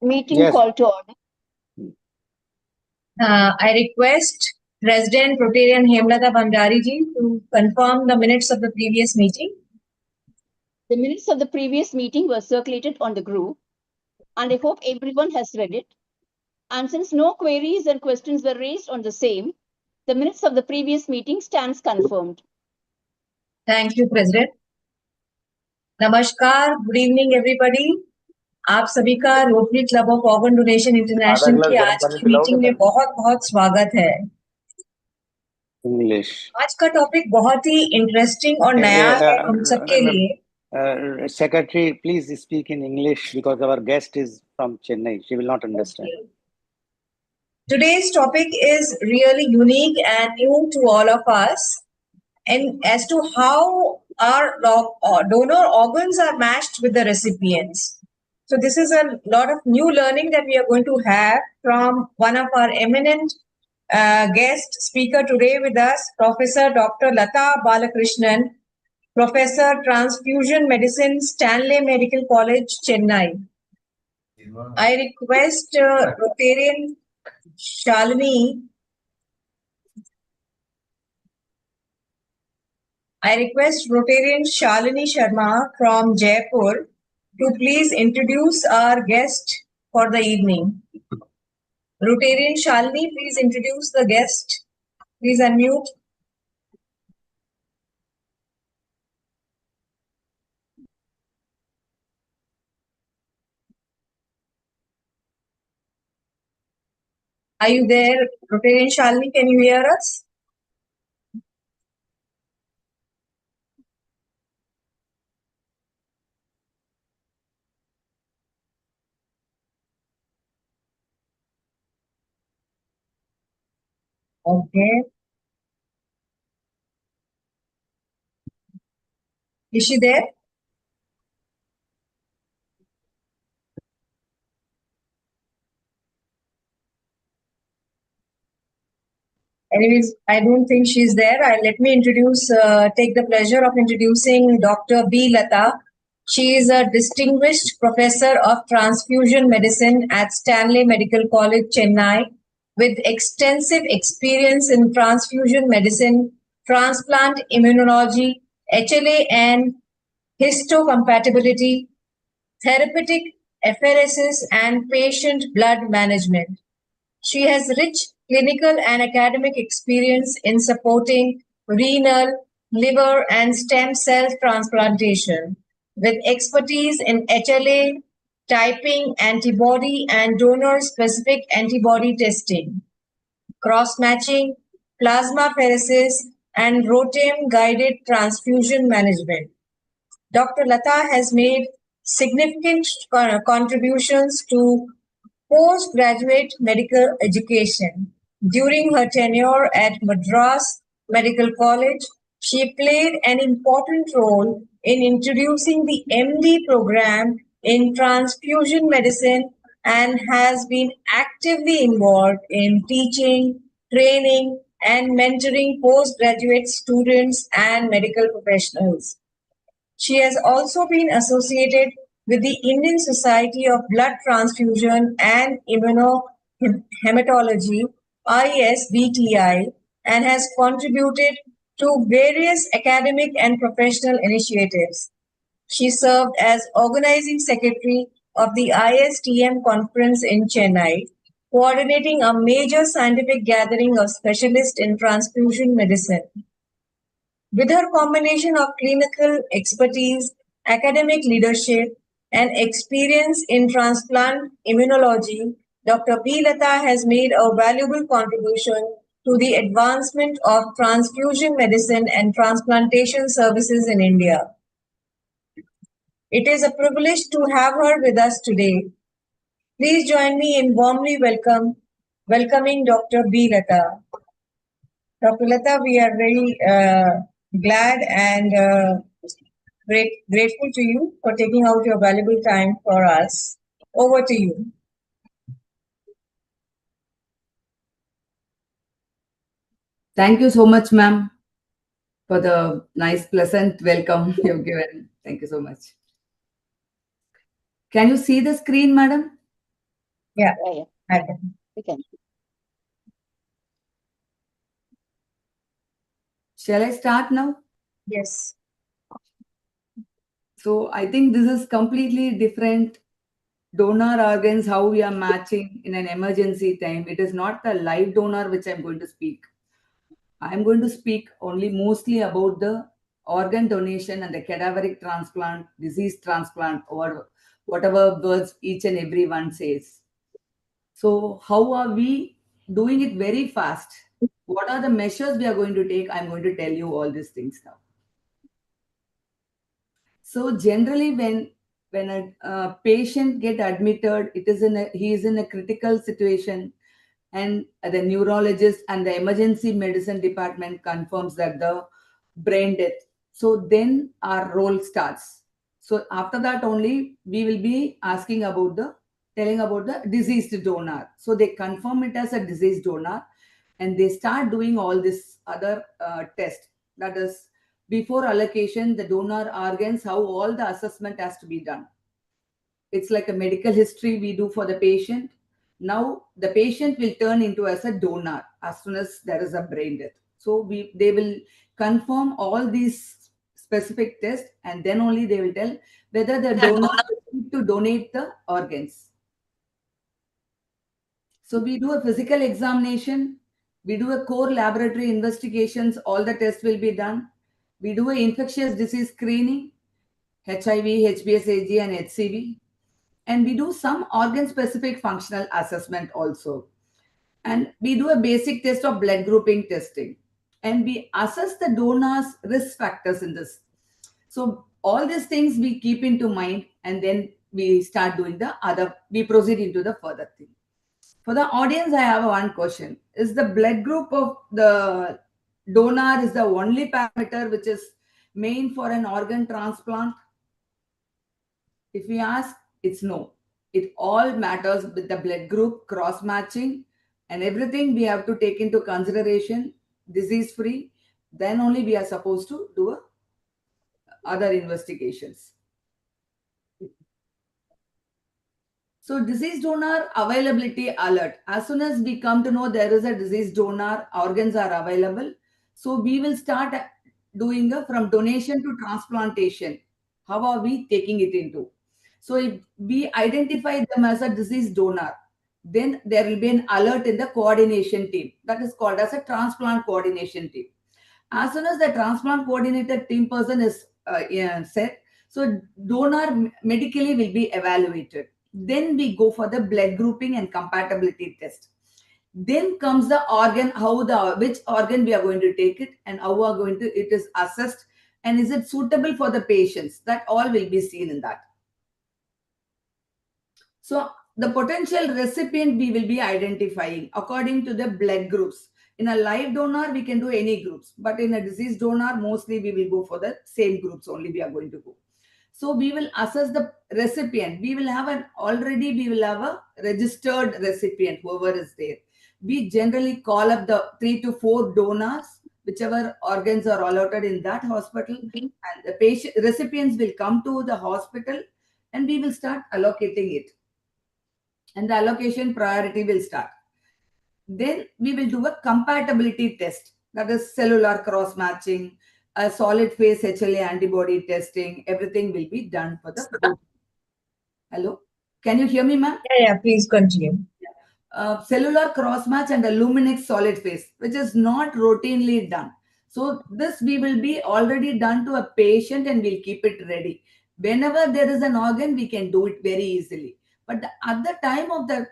Meeting Yes. call to order. I request President Rotarian Latha Bhandari ji to confirm the minutes of the previous meeting. The minutes of the previous meeting were circulated on the group, and I hope everyone has read it. And since no queries and questions were raised on the same, the minutes of the previous meeting stands confirmed. Thank you, President. Namaskar, good evening, everybody. आप सभी का rotary club of organ donation international की आज की meeting में बहुत बहुत स्वागत है। इंग्लिश आज का टॉपिक बहुत ही इंटरेस्टिंग और नया है हम सबके लिए। Secretary, please speak in English because our guest is from Chennai. She will not understand. Okay. Today's topic is really unique and new to all of us, and as to how our donor organs are matched with the recipients. So this is a lot of new learning that we are going to have from one of our eminent guest speaker today with us, Professor Dr. Latha Balakrishnan, Professor Transfusion Medicine, Stanley Medical College, Chennai. I request Rotarian Shalini. I request Rotarian Shalini Sharma from Jaipur to please introduce our guest for the evening. Rotarian Shalini, please introduce the guest. Please unmute. Are you there, Rotarian Shalini? Can you hear us? Okay. Is she there? Anyways, I don't think she's there. Let me take the pleasure of introducing Dr. B. Latha. She is a distinguished professor of transfusion medicine at Stanley Medical College, Chennai, with extensive experience in transfusion medicine, transplant immunology, HLA and histocompatibility, therapeutic apheresis, and patient blood management. She has rich clinical and academic experience in supporting renal, liver, and stem cell transplantation, with expertise in HLA, typing, antibody, and donor-specific antibody testing, cross-matching, plasmapheresis, and ROTEM-guided transfusion management. Dr. Latha has made significant contributions to postgraduate medical education. During her tenure at Madras Medical College, she played an important role in introducing the MD program in transfusion medicine and has been actively involved in teaching, training, and mentoring postgraduate students and medical professionals. She has also been associated with the Indian Society of Blood Transfusion and Immunohematology, ISBTI, and has contributed to various academic and professional initiatives. She served as organizing secretary of the ISTM conference in Chennai, coordinating a major scientific gathering of specialists in transfusion medicine. With her combination of clinical expertise, academic leadership, and experience in transplant immunology, Dr. B. Latha has made a valuable contribution to the advancement of transfusion medicine and transplantation services in India. It is a privilege to have her with us today. Please join me in warmly welcoming Dr. B. Latha. Dr. Latha, we are very glad and grateful to you for taking out your valuable time for us. Over to you. Thank you so much, ma'am, for the nice, pleasant welcome you've given. Thank you so much. Can you see the screen, madam? Yeah, Yeah, I can. we can. Shall I start now? Yes. So I think this is completely different donor organs, how we are matching in an emergency time. It is not the live donor which I'm going to speak. I'm going to speak only mostly about the organ donation and the cadaveric transplant, disease transplant, or whatever words each and every one says. So how are we doing it very fast? What are the measures we are going to take? I'm going to tell you all these things now. So generally, when a patient get admitted, he is in a critical situation, and the neurologist and the emergency medicine department confirms that the brain death. So then our role starts. So after that only we will be telling about the deceased donor. So they confirm it as a deceased donor, and they start doing all this other test. That is, before allocation, the donor organs, how all the assessment has to be done. It's like a medical history we do for the patient. Now the patient will turn into as a donor as soon as there is a brain death. So they will confirm all these specific tests, and then only they will tell whether the donor is to donate the organs. So we do a physical examination, we do a core laboratory investigations, all the tests will be done. We do an infectious disease screening, HIV, HBsAg, and HCV. And we do some organ specific functional assessment also. And we do a basic test of blood grouping testing. And we assess the donor's risk factors in this. So all these things we keep into mind, and then we start doing we proceed into the further thing. For the audience, I have one question. Is the blood group of the donor is the only parameter which is main for an organ transplant? If we ask, it's no. It all matters with the blood group, cross matching, and everything we have to take into consideration, disease free. Then only we are supposed to do other investigations. So disease donor availability alert. As soon as we come to know there is a disease donor, organs are available. So we will start doing from donation to transplantation. How are we taking it into? So if we identify them as a disease donor, then there will be an alert in the coordination team. That is called as a transplant coordination team. As soon as the transplant coordinator team person is set, so donor medically will be evaluated. Then we go for the blood grouping and compatibility test. Then comes the organ, which organ we are going to take it, and how we are going to it is assessed, and is it suitable for the patients. That all will be seen in that. So the potential recipient we will be identifying according to the blood groups. In a live donor, we can do any groups, but in a diseased donor, mostly we will go for the same groups only we are going to go. So we will assess the recipient. We will have a registered recipient, whoever is there. We generally call up the 3 to 4 donors, whichever organs are allotted in that hospital, and the recipients will come to the hospital, and we will start allocating it. And the allocation priority will start. Then we will do a compatibility test, that is cellular cross matching, a solid phase HLA antibody testing. Everything will be done for the. Hello, can you hear me, ma'am? Yeah, please continue. Cellular cross match and a Luminix solid phase, which is not routinely done. So this we will be already done to a patient, and we'll keep it ready. Whenever there is an organ, we can do it very easily. But at the time of the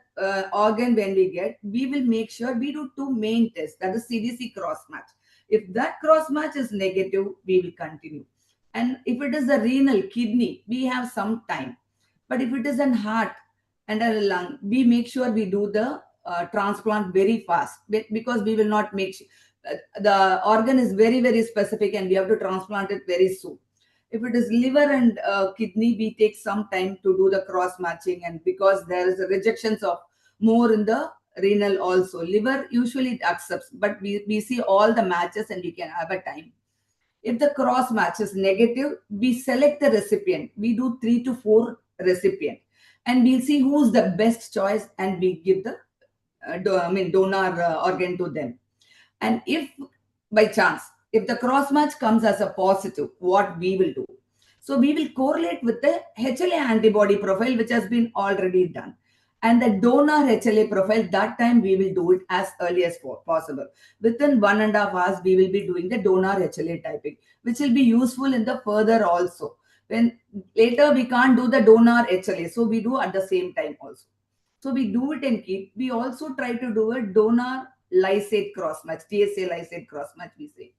organ when we will make sure we do 2 main tests, that is CDC cross match. If that cross match is negative, we will continue. And if it is a renal, kidney, we have some time. But if it is an heart and a lung, we make sure we do the transplant very fast, because we will not make the organ is very, very specific, and we have to transplant it very soon. If it is liver and kidney, we take some time to do the cross matching, and because there is a rejections of more in the renal also. Liver usually it accepts, but we see all the matches, and we can have a time. If the cross match is negative, we select the recipient. We do 3 to 4 recipient. and we'll see who's the best choice, and we give the donor organ to them. And if by chance, if the cross match comes as a positive, what we will do? So we will correlate with the HLA antibody profile, which has been already done. And the donor HLA profile, that time we will do it as early as possible. Within 1.5 hours, we will be doing the donor HLA typing, which will be useful in the further also. When later we can't do the donor HLA, so we do at the same time also. So we do it and keep. We also try to do a donor lysate cross match, TSA lysate cross match, we say.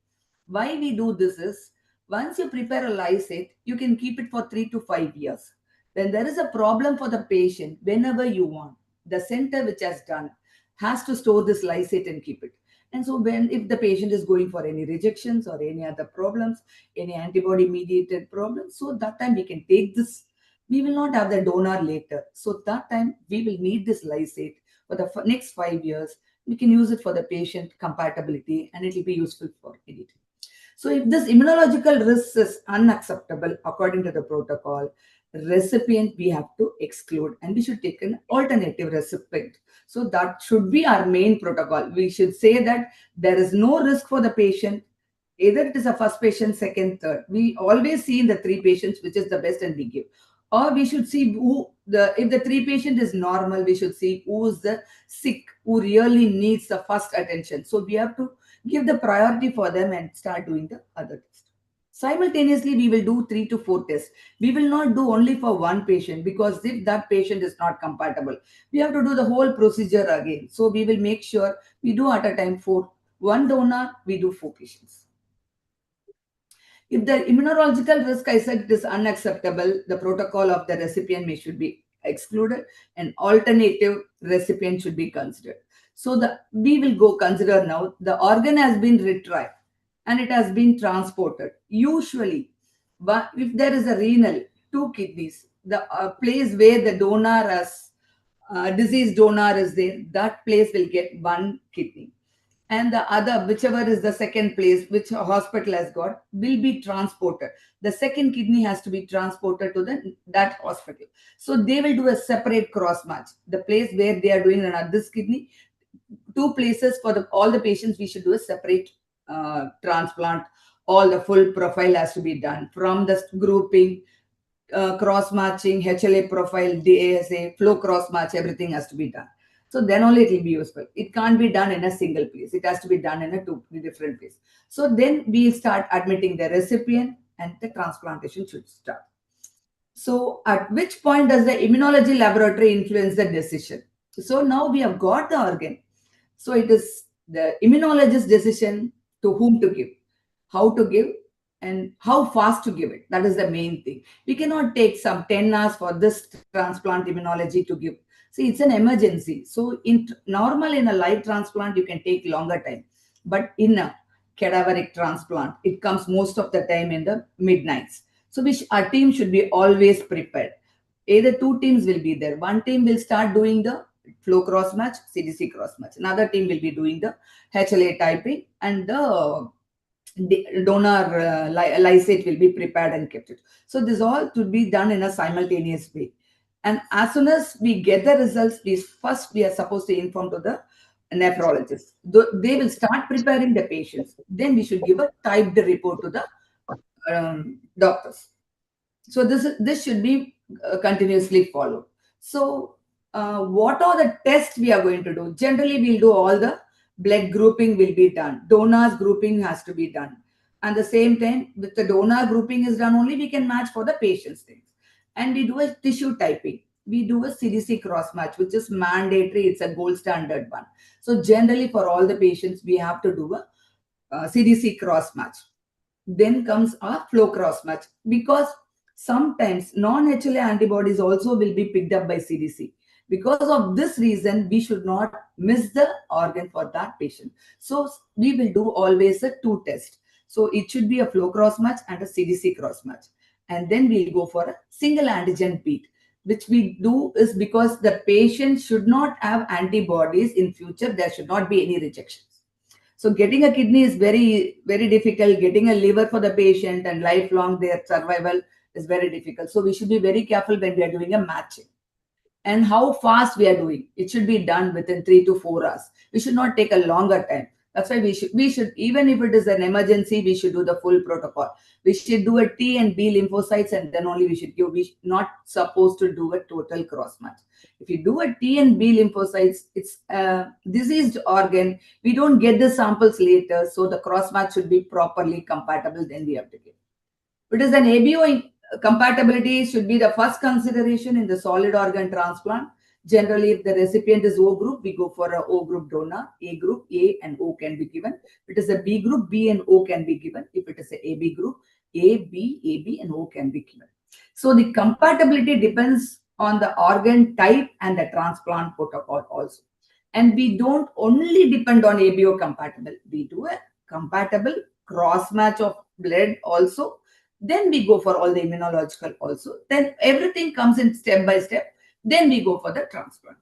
Why we do this is, once you prepare a lysate, you can keep it for 3 to 5 years. When there is a problem for the patient, whenever you want, the center which has done has to store this lysate and keep it. And so if the patient is going for any rejections or any other problems, any antibody mediated problems, so that time we can take this. We will not have the donor later. So that time we will need this lysate for the next 5 years. We can use it for the patient compatibility, and it will be useful for anything. So if this immunological risk is unacceptable according to the protocol, recipient we have to exclude, and we should take an alternative recipient. So that should be our main protocol. We should say that there is no risk for the patient. Either it is a first patient, second, third. We always see in the 3 patients which is the best, and we give. Or we should see if the 3 patient is normal, we should see who is the sick, who really needs the first attention. So we have to give the priority for them and start doing the other tests. Simultaneously, we will do 3 to 4 tests. We will not do only for one patient, because if that patient is not compatible, we have to do the whole procedure again. So we will make sure we do at a time 4. One donor, we do 4 patients. If the immunological risk, I said, is unacceptable, the protocol of the recipient should be excluded, and alternative recipient should be considered. So we will go consider now the organ has been retrieved and it has been transported. Usually, but if there is a renal, 2 kidneys, the place where the donor has deceased donor is there, that place will get 1 kidney. And the other, whichever is the second place, which hospital has got, will be transported. The second kidney has to be transported to that hospital. So they will do a separate cross match. The place where they are doing this kidney, 2 places for all the patients, we should do a separate transplant. All the full profile has to be done from the grouping, cross matching, HLA profile, DASA, flow cross match, everything has to be done. So then only it will be useful. It can't be done in a single place. It has to be done in a 2 different places. So then we start admitting the recipient, and the transplantation should start. So at which point does the immunology laboratory influence the decision? So now we have got the organ. So it is the immunologist's decision to whom to give, how to give, and how fast to give it. That is the main thing. We cannot take some 10 hours for this transplant immunology to give. See, it's an emergency. So in a live transplant, you can take longer time. But in a cadaveric transplant, it comes most of the time in the midnights. So our team should be always prepared. Either 2 teams will be there. One team will start doing the flow cross match, CDC cross match. Another team will be doing the HLA typing, and the donor lysate will be prepared and kept it. So this all to be done in a simultaneous way. And as soon as we get the results, we are supposed to inform to the nephrologist. They will start preparing the patients. Then we should give a typed report to the doctors. So this should be continuously followed. So what are the tests we are going to do? Generally, we'll do all the blood grouping will be done. Donors grouping has to be done. And the same time, with the donor grouping is done, only we can match for the patient's things. And we do a tissue typing. We do a CDC cross match, which is mandatory. It's a gold standard one. So generally, for all the patients, we have to do a CDC cross match. Then comes our flow cross match, because sometimes non-HLA antibodies also will be picked up by CDC. Because of this reason, we should not miss the organ for that patient. So we will do always a 2 tests. So it should be a flow cross match and a CDC cross match. And then we'll go for a single antigen beat, which we do is because the patient should not have antibodies in future. There should not be any rejections. So getting a kidney is very, very difficult. Getting a liver for the patient and lifelong their survival is very difficult. So we should be very careful when we are doing a matching. and how fast we are doing. It should be done within 3 to 4 hours. We should not take a longer time. That's why we should, even if it is an emergency, we should do the full protocol. We should do a T and B lymphocytes, and then only we should give. We not supposed to do a total cross match. If you do a T and B lymphocytes, it's a diseased organ. We don't get the samples later, so the cross match should be properly compatible. Then we have to give. It is an ABO compatibility should be the first consideration in the solid organ transplant. Generally, if the recipient is O group, we go for a O group donor. A group, A and O can be given. If it is a B group, B and O can be given. If it is a AB group, AB, and O can be given. So the compatibility depends on the organ type and the transplant protocol also. And we don't only depend on ABO compatible. We do a compatible cross match of blood also. Then we go for all the immunological also. Then everything comes in step by step. Then we go for the transplant.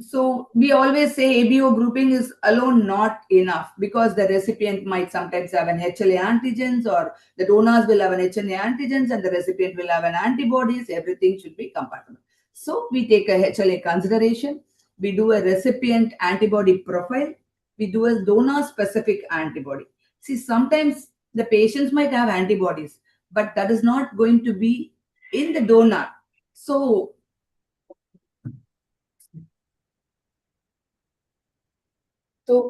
So we always say ABO grouping is alone not enough, because the recipient might sometimes have an HLA antigens, or the donors will have an HLA antigens and the recipient will have an antibodies. Everything should be compatible. So we take a HLA consideration. We do a recipient antibody profile. We do a donor specific antibody. See, sometimes the patients might have antibodies, but that is not going to be in the donor. So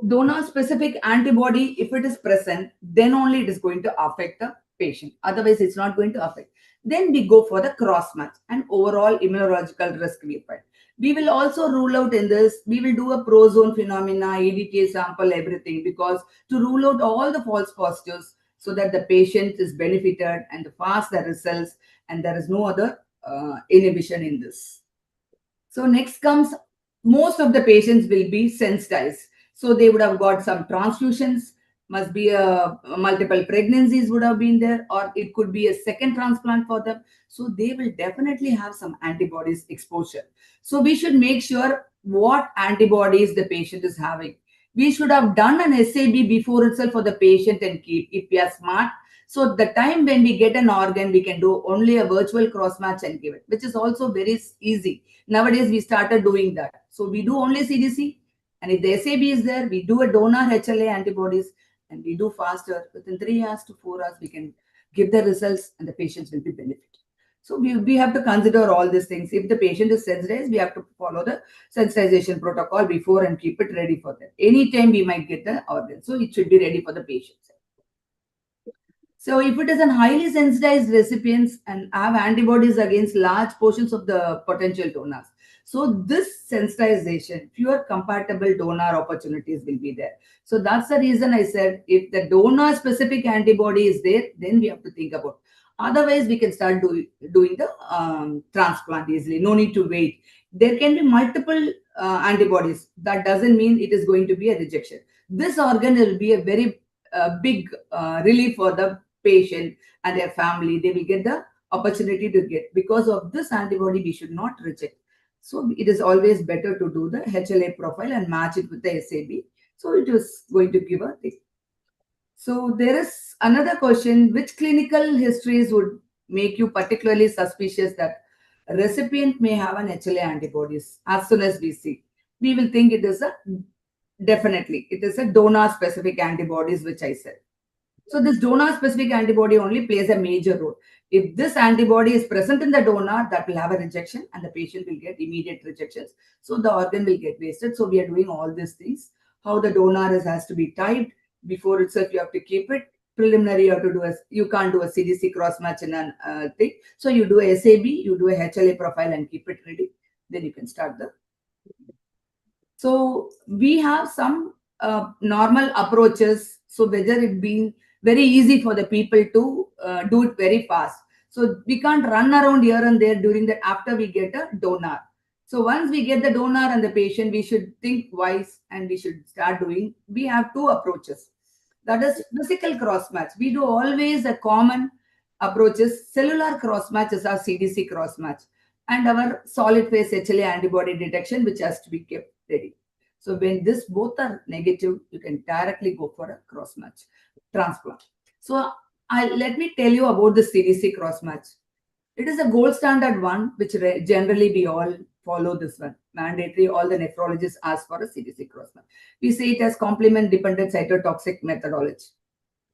donor specific antibody, if it is present, then only it is going to affect the patient. Otherwise, it's not going to affect. Then we go for the cross match and overall immunological risk we find. We will also rule out in this, we will do a prozone phenomena, EDTA sample, everything, because to rule out all the false positives so that the patient is benefited and fast the results, and there is no other inhibition in this. So next comes, most of the patients will be sensitized. So they would have got some transfusions, must be multiple pregnancies would have been there, or it could be a second transplant for them. So they will definitely have some antibodies exposure. So we should make sure what antibodies the patient is having. We should have done an SAB before itself for the patient and keep, if we are smart. So the time when we get an organ, we can do only a virtual cross match and give it, which is also very easy. Nowadays, we started doing that. So we do only CDC. And if the SAB is there, we do a donor HLA antibodies, and we do faster. Within 3 hours to 4 hours, we can give the results and the patients will be benefited. So we have to consider all these things. If the patient is sensitized, we have to follow the sensitization protocol before and keep it ready for them. Anytime we might get the organ. So it should be ready for the patients. So if it is an highly sensitized recipients and have antibodies against large portions of the potential donors, so this sensitization, fewer compatible donor opportunities will be there. So that's the reason I said, if the donor specific antibody is there, then we have to think about. Otherwise, we can start doing the transplant easily. No need to wait. There can be multiple antibodies. That doesn't mean it is going to be a rejection. This organ will be a very big relief for the patient and their family. They will get the opportunity to get. Because of this antibody, we should not reject. So it is always better to do the HLA profile and match it with the SAB. So it is going to give a thing. So there is another question, which clinical histories would make you particularly suspicious that a recipient may have an HLA antibodies? As soon as we see, we will think it is definitely, it is a donor specific antibodies, which I said. So this donor specific antibody only plays a major role. If this antibody is present in the donor, that will have a rejection and the patient will get immediate rejections. So the organ will get wasted. So we are doing all these things. How the donor has to be typed. Before itself, you have to keep it. Preliminary, you have to do you can't do a CDC cross match in a thing. So you do a SAB, you do a HLA profile and keep it ready. Then you can start the. So we have some normal approaches. So whether it being very easy for the people to do it very fast. So we can't run around here and there during that after we get a donor. So once we get the donor and the patient, we should think wise and we should start doing. We have two approaches. That is physical cross match. We do always a common approaches. Cellular cross match is our CDC cross match, and our solid phase HLA antibody detection, which has to be kept ready. So when this both are negative, you can directly go for a cross match transplant. So let me tell you about the CDC cross match. It is a gold standard one, which generally we all follow this one. Mandatory, all the nephrologists ask for a CDC cross-match. We say it as complement-dependent cytotoxic methodology.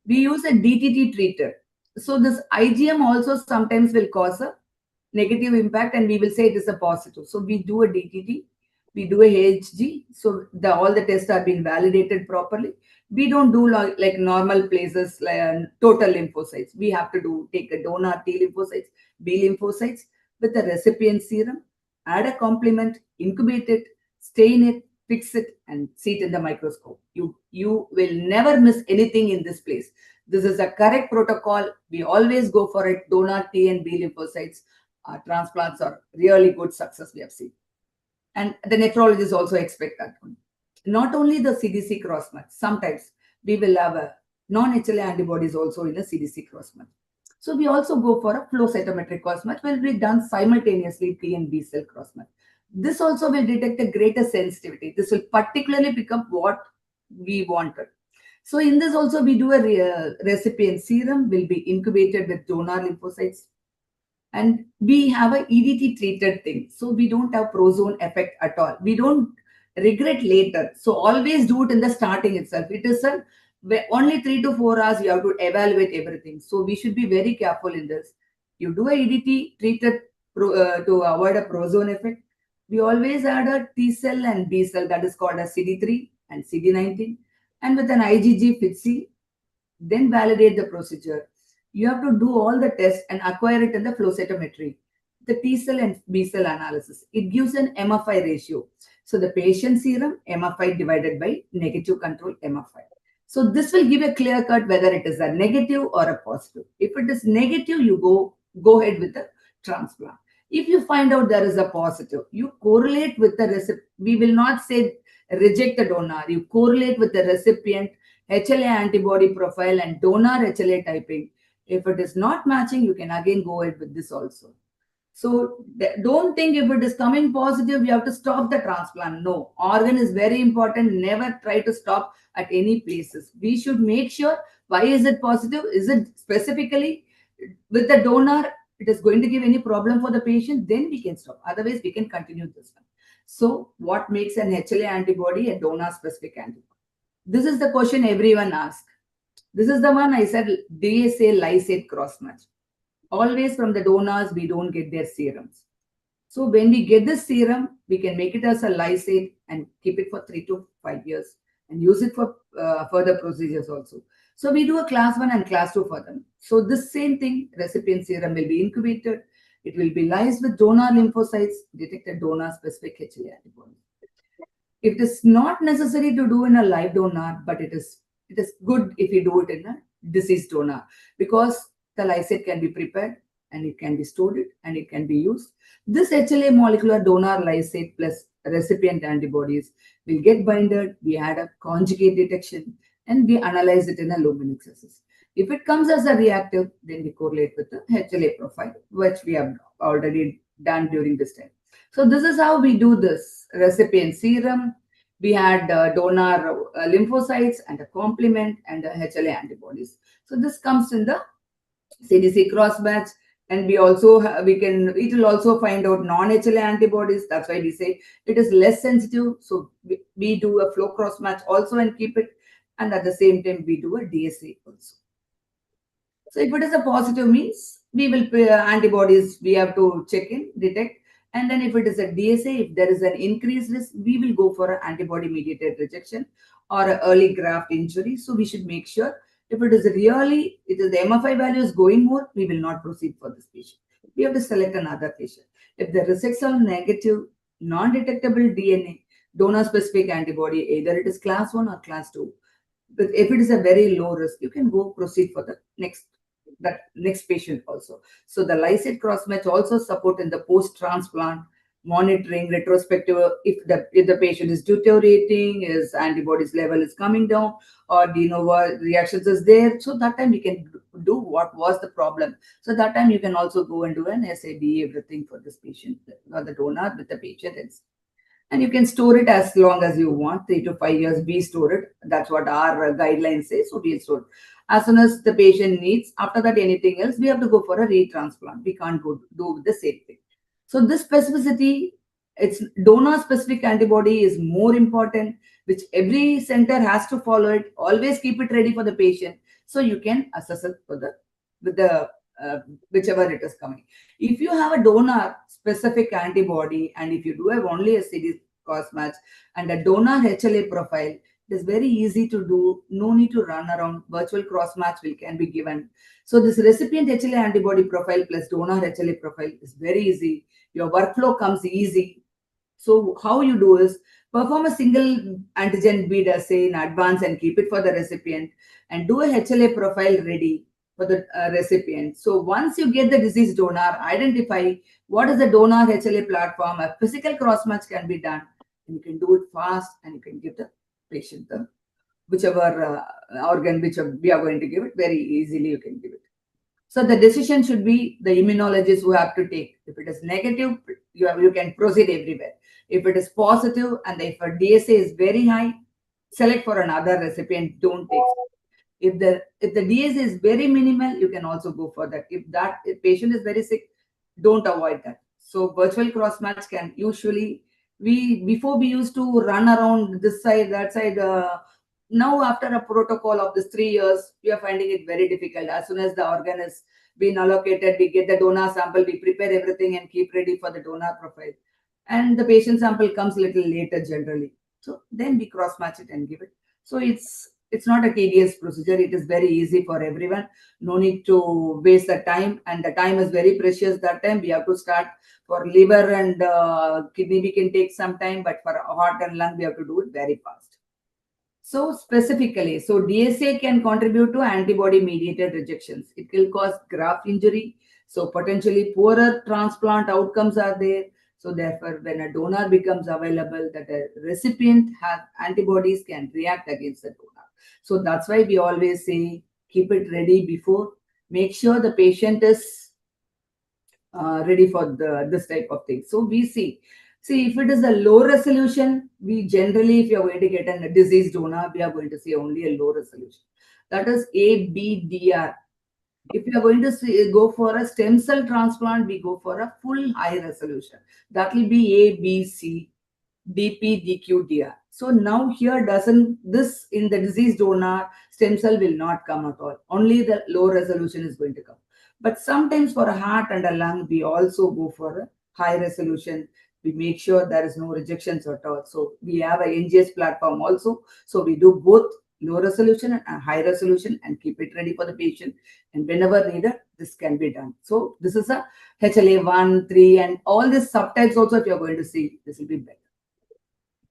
We use a DTT treater. So this IgM also sometimes will cause a negative impact, and we will say it is a positive. So we do a DTT, we do a HG. So all the tests are being validated properly. We don't do like normal places like total lymphocytes. We have to take a donor T lymphocytes, B lymphocytes with a recipient serum, add a complement, incubate it, stain it, fix it, and see it in the microscope. You will never miss anything in this place. This is a correct protocol. We always go for it. Donor T and B lymphocytes transplants are really good success we have seen. And the nephrologists also expect that one. Not only the CDC cross-match, sometimes we will have a non-HLA antibodies also in a CDC cross-match. So we also go for a flow cytometric cross-match, will be done simultaneously T and B cell cross-match. This also will detect a greater sensitivity. This will particularly pick up what we wanted. So in this also we do a recipient serum will be incubated with donor lymphocytes. And we have a EDT treated thing. So we don't have prozone effect at all. We don't regret later. So always do it in the starting itself. It is only 3 to 4 hours you have to evaluate everything. So we should be very careful in this. You do a EDT treated to avoid a prozone effect. We always add a T cell and B cell, that is called a CD3 and CD19. And with an IgG FITC, then validate the procedure. You have to do all the tests and acquire it in the flow cytometry, the T cell and B cell analysis. It gives an MFI ratio. So the patient serum, MFI divided by negative control MFI. So this will give a clear cut whether it is a negative or a positive. If it is negative, you go ahead with the transplant. If you find out there is a positive, you correlate with the recipient. We will not say reject the donor. You correlate with the recipient, HLA antibody profile and donor HLA typing. If it is not matching, you can again go ahead with this also. So don't think if it is coming positive, you have to stop the transplant. No, organ is very important. Never try to stop at any places. We should make sure why is it positive? Is it specifically with the donor? It is going to give any problem for the patient, then we can stop. Otherwise, we can continue this one. So what makes an HLA antibody a donor specific antibody? This is the question everyone asks. This is the one I said, DSA lysate cross-match. Always from the donors, we don't get their serums. So when we get this serum, we can make it as a lysate and keep it for 3 to 5 years and use it for further procedures also. So we do a class 1 and class 2 for them. So this same thing, recipient serum will be incubated. It will be lysed with donor lymphocytes, detect a donor-specific HLA antibody. It is not necessary to do in a live donor, but it is good if you do it in a deceased donor, because the lysate can be prepared and it can be stored and it can be used. This HLA molecular donor lysate plus recipient antibodies will get binded. We add a conjugate detection and we analyze it in a luminexis. If it comes as a reactive, then we correlate with the HLA profile, which we have already done during this time. So this is how we do this recipient serum. We had donor lymphocytes and a complement and HLA antibodies. So this comes in the CDC cross-match, and we also it will also find out non-HLA antibodies. That's why we say it is less sensitive. So we do a flow cross-match also and keep it, and at the same time we do a DSA also. So if it is a positive, means we will antibodies we have to check in, detect. And then if it is a DSA, if there is an increased risk, we will go for an antibody-mediated rejection or an early graft injury. So we should make sure if it is the MFI value is going more, we will not proceed for this patient. We have to select another patient. If the results are negative, non-detectable DNA, donor-specific antibody, either it is class 1 or class 2. But if it is a very low risk, you can proceed for the next patient also. So the lysate cross-match also support in the post-transplant monitoring, retrospective, if the patient is deteriorating, his antibodies level is coming down, or de novo reactions is there. So that time we can do what was the problem. So that time you can also go and do an SAD, everything for this patient, or the donor with the patient. And you can store it as long as you want, 3 to 5 years, we store it. That's what our guidelines say. So we store it. As soon as the patient needs, after that anything else, we have to go for a retransplant. We can't go do the same thing. So this specificity, it's donor specific antibody is more important, which every center has to follow it. Always keep it ready for the patient, so you can assess it for the with the whichever it is coming. If you have a donor specific antibody, and if you do have only a CD cross match and a donor HLA profile, it is very easy to do. No need to run around. Virtual cross match can be given. So this recipient HLA antibody profile plus donor HLA profile is very easy. Your workflow comes easy. So how you do is perform a single antigen bead assay in advance and keep it for the recipient, and do a HLA profile ready for the recipient. So once you get the disease donor, identify what is the donor HLA platform. A physical cross match can be done, and you can do it fast, and you can give the patient the whichever organ which we are going to give it. Very easily you can give it. So the decision should be the immunologist who have to take. If it is negative, you can proceed everywhere. If it is positive and if a DSA is very high, select for another recipient. Don't take. If the DSA is very minimal, you can also go for that. If patient is very sick, don't avoid that. So virtual cross match can usually, before we used to run around this side, that side. Now after a protocol of this 3 years, we are finding it very difficult. As soon as the organ is been allocated, we get the donor sample, we prepare everything and keep ready for the donor profile. And the patient sample comes a little later generally. So then we cross match it and give it. So it's not a tedious procedure. It is very easy for everyone. No need to waste the time, and the time is very precious. That time we have to start for liver and kidney. We can take some time, but for heart and lung, we have to do it very fast. So specifically, so DSA can contribute to antibody-mediated rejections. It will cause graft injury. So potentially poorer transplant outcomes are there. So therefore, when a donor becomes available, that a recipient has antibodies can react against the donor. So that's why we always say, keep it ready before. Make sure the patient is ready for this type of thing. So we see if it is a low resolution, we generally, if you are going to get a disease donor, we are going to see only a low resolution. That is ABDR. If you are going to go for a stem cell transplant, we go for a full high resolution. That will be ABC, DP, DQ, DR. So now here this in the disease donor, stem cell will not come at all. Only the low resolution is going to come. But sometimes for a heart and a lung, we also go for a high resolution. We make sure there is no rejections at all. So we have a NGS platform also. So we do both low resolution and high resolution and keep it ready for the patient. And whenever needed, this can be done. So this is a HLA 1, 3, and all these subtypes also, if you're going to see, this will be better.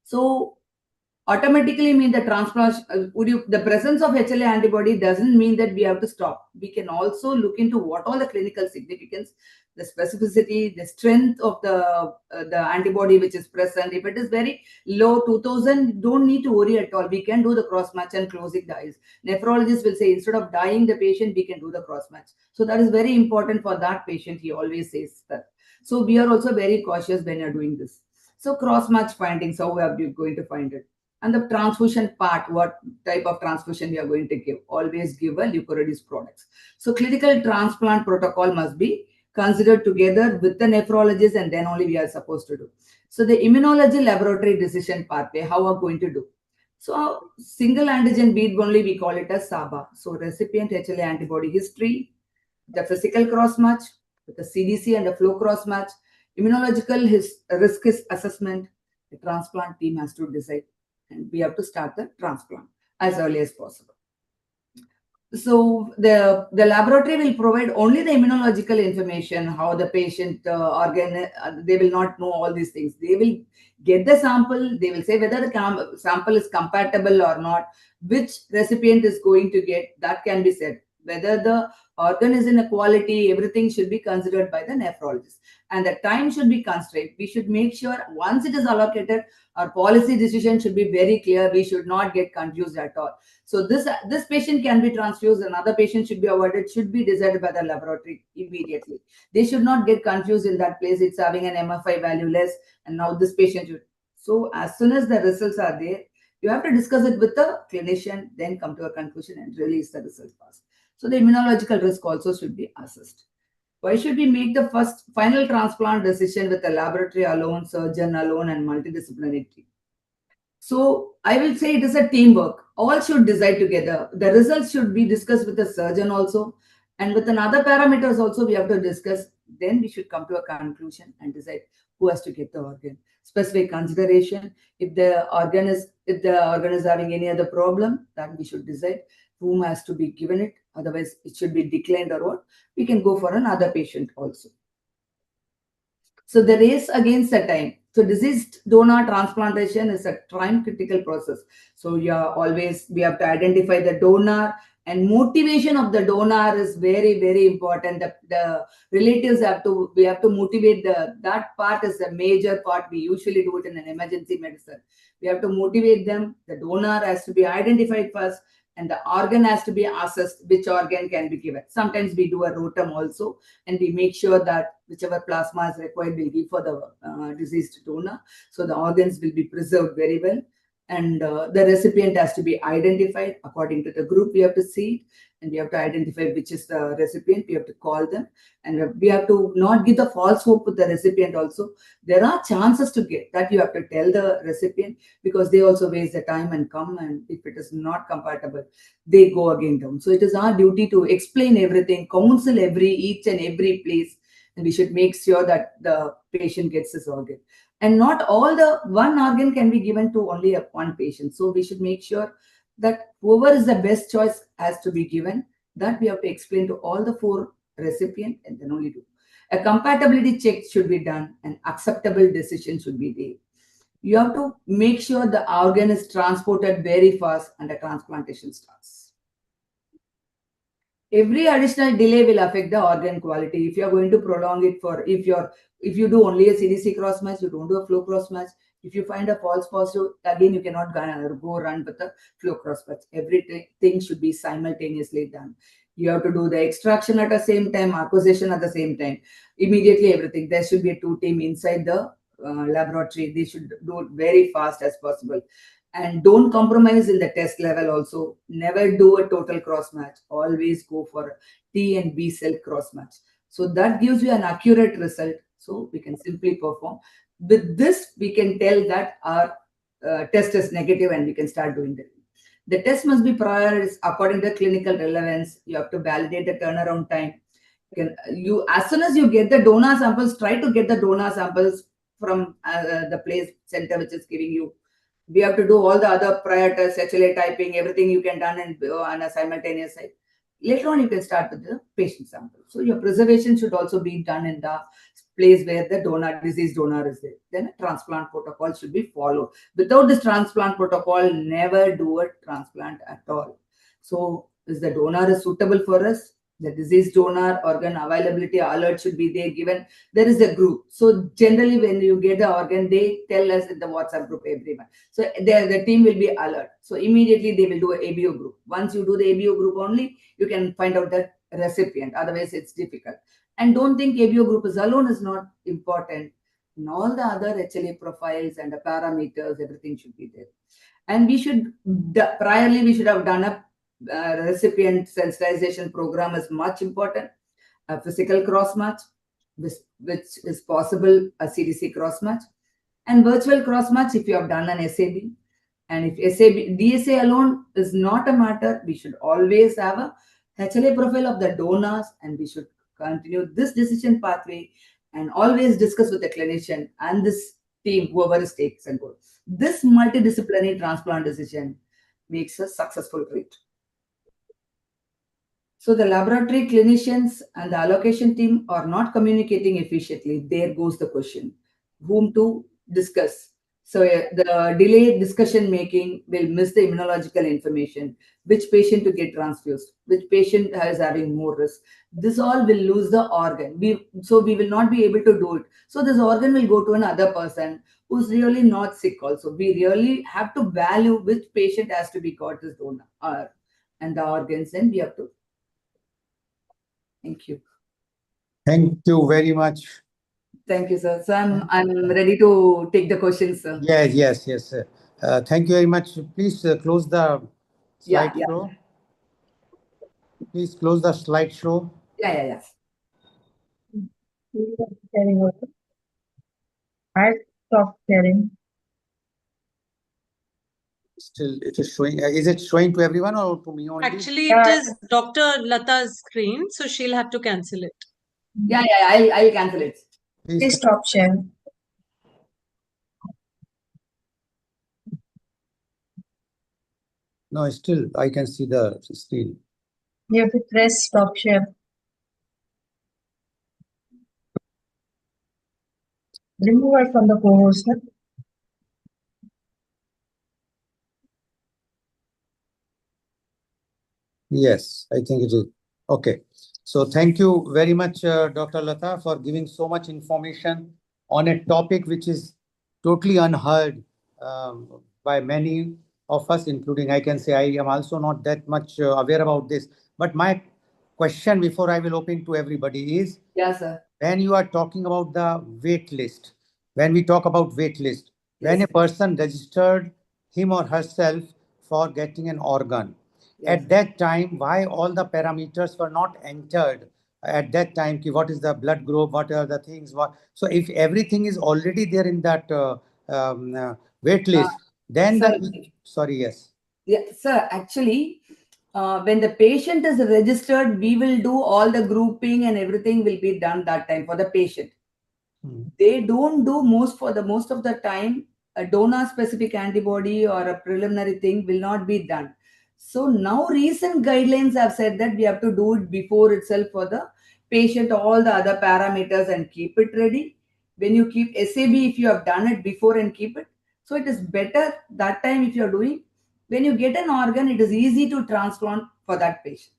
So automatically mean the transplant, the presence of HLA antibody doesn't mean that we have to stop. We can also look into what all the clinical significance, the specificity, the strength of the antibody which is present. If it is very low, 2000, don't need to worry at all. We can do the cross match and closing the eyes. Nephrologist will say, instead of dying the patient, we can do the cross match. So that is very important for that patient. He always says that. So we are also very cautious when you're doing this. So cross match findings, how are you going to find it? And the transfusion part, what type of transfusion we are going to give? Always give a leukoreduced products. So clinical transplant protocol must be considered together with the nephrologist, and then only we are supposed to do. So the immunology laboratory decision pathway, how are going to do? So single antigen bead only, we call it as SABA. So recipient HLA antibody history, the physical cross match with the CDC and the flow cross match, immunological risk assessment. The transplant team has to decide, and we have to start the transplant as early as possible. So the laboratory will provide only the immunological information, how the patient organ, they will not know all these things. They will get the sample, they will say whether the sample is compatible or not, which recipient is going to get, that can be said. Whether the organ is in a quality, everything should be considered by the nephrologist. And the time should be constrained. We should make sure once it is allocated, our policy decision should be very clear. We should not get confused at all. So this patient can be transfused, another patient should be avoided, should be decided by the laboratory immediately. They should not get confused in that place. It's having an MFI value less, and now this patient should. So as soon as the results are there, You have to discuss it with the clinician, then come to a conclusion and release the result fast. So the immunological risk also should be assessed. Why should we make the final transplant decision with a laboratory alone, surgeon alone, and multidisciplinary team? So I will say it is a teamwork. All should decide together. The results should be discussed with the surgeon also, and with another parameters also we have to discuss. Then we should come to a conclusion and decide who has to get the organ. Specific consideration. If the organ is having any other problem, then we should decide whom has to be given it. Otherwise, it should be declined or what. We can go for another patient also. So the race against the time. So deceased donor transplantation is a time critical process. So we have to identify the donor, and motivation of the donor is very, very important. The relatives we have to motivate that part is a major part. We usually do it in an emergency medicine. We have to motivate them. The donor has to be identified first, and the organ has to be assessed which organ can be given. Sometimes we do a rotum also, and we make sure that whichever plasma is required will give for the deceased donor. So the organs will be preserved very well. And the recipient has to be identified according to the group. We have to see it, and we have to identify which is the recipient. We have to call them, and we have to not give the false hope with the recipient also. There are chances to get that. You have to tell the recipient, because they also waste the time and come, and if it is not compatible, they go again down. So it is our duty to explain everything, counsel each and every place, and we should make sure that the patient gets his organ. And not all the one organ can be given to only one patient. So we should make sure that whoever is the best choice has to be given. That we have to explain to all the 4 recipients, and then only do. A compatibility check should be done, and acceptable decision should be there. You have to make sure the organ is transported very fast and the transplantation starts. Every additional delay will affect the organ quality. If you are going to prolong it if you do only a CDC cross match, you don't do a flow cross match. If you find a false positive, again you cannot go run with the flow cross match. Everything should be simultaneously done. You have to do the extraction at the same time, acquisition at the same time. Immediately everything. There should be a 2 team inside the laboratory. They should do it very fast as possible. And don't compromise in the test level also. Never do a total cross match. Always go for T and B cell cross match. So that gives you an accurate result. So we can simply perform. With this, we can tell that our test is negative, and we can start doing that. The test must be prioritized according to clinical relevance. You have to validate the turnaround time. As soon as you get the donor samples, try to get the donor samples from the place center which is giving you. We have to do all the other prior tests, HLA typing, everything you can done on a simultaneous site. Later on, you can start with the patient sample. So your preservation should also be done in the place where the deceased donor is there. Then a transplant protocol should be followed. Without this transplant protocol, never do a transplant at all. So is the donor is suitable for us? The deceased donor organ availability alert should be there given. There is a group. So generally when you get the organ, they tell us in the WhatsApp group everyone. So the team will be alert. So immediately they will do an ABO group. Once you do the ABO group only, you can find out the recipient. Otherwise it's difficult. And don't think ABO group alone is not important. And all the other HLA profiles and the parameters, everything should be there. And we should have done a recipient sensitization program is much important. A physical cross match, which is possible, a CDC cross match, and virtual cross match if you have done an SAB. And if DSA alone is not a matter, we should always have a HLA profile of the donors, and we should continue this decision pathway and always discuss with the clinician and this team, whoever is takes and goes. This multidisciplinary transplant decision makes a successful treat. So the laboratory clinicians and the allocation team are not communicating efficiently. There goes the question, whom to discuss. So the delayed discussion making will miss the immunological information, which patient to get transfused, which patient is having more risk. This all will lose the organ. So we will not be able to do it. So this organ will go to another person who's really not sick also. We really have to value which patient has to be got this donor and the organs, and we have to. Thank you. Thank you very much. Thank you, sir. So I'm ready to take the questions, sir. Yes. Thank you very much. Please close the Yeah, slideshow. Please close the slideshow. yeah. Sharing also. I stopped sharing. Still, it is showing. Is it showing to everyone or to me only? Actually, it is Dr. Latha's screen, so she'll have to cancel it. Yeah. I'll cancel it. Please stop sharing. No, still I can see the screen. You have to press stop share. Remove her from the co-host. Yes, I think it is. Okay. So thank you very much, Dr. Latha, for giving so much information on a topic which is totally unheard by many of us, including I can say I am also not that much aware about this. But my question before I will open to everybody is, Yeah, sir. when you are talking about the wait list, when we talk about wait list, when a person registered him or herself for getting an organ, at that time, why all the parameters were not entered at that time? What is the blood group? What are the things? So if everything is already there in that wait list, then sir, sorry, yes. Yeah, sir. Actually, when the patient is registered, we will do all the grouping and everything will be done that time for the patient. They don't do most of the time a donor specific antibody or a preliminary thing will not be done. So now recent guidelines have said that we have to do it before itself for the patient, all the other parameters and keep it ready. When you keep SAB, if you have done it before and keep it, so it is better that time if you are doing. When you get an organ, it is easy to transplant for that patient.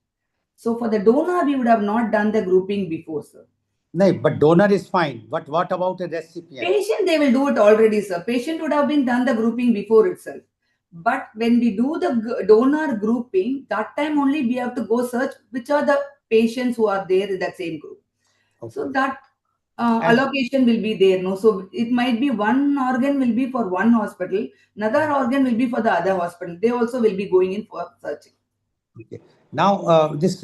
So for the donor, we would have not done the grouping before, sir. No, but donor is fine. But what about a recipient? Patient, they will do it already, sir. Patient would have been done the grouping before itself. But when we do the donor grouping, that time only we have to go search which are the patients who are there in that same group. Okay. So that allocation will be there. No, so it might be one organ will be for one hospital, another organ will be for the other hospital. They also will be going in for searching. Okay. Now, this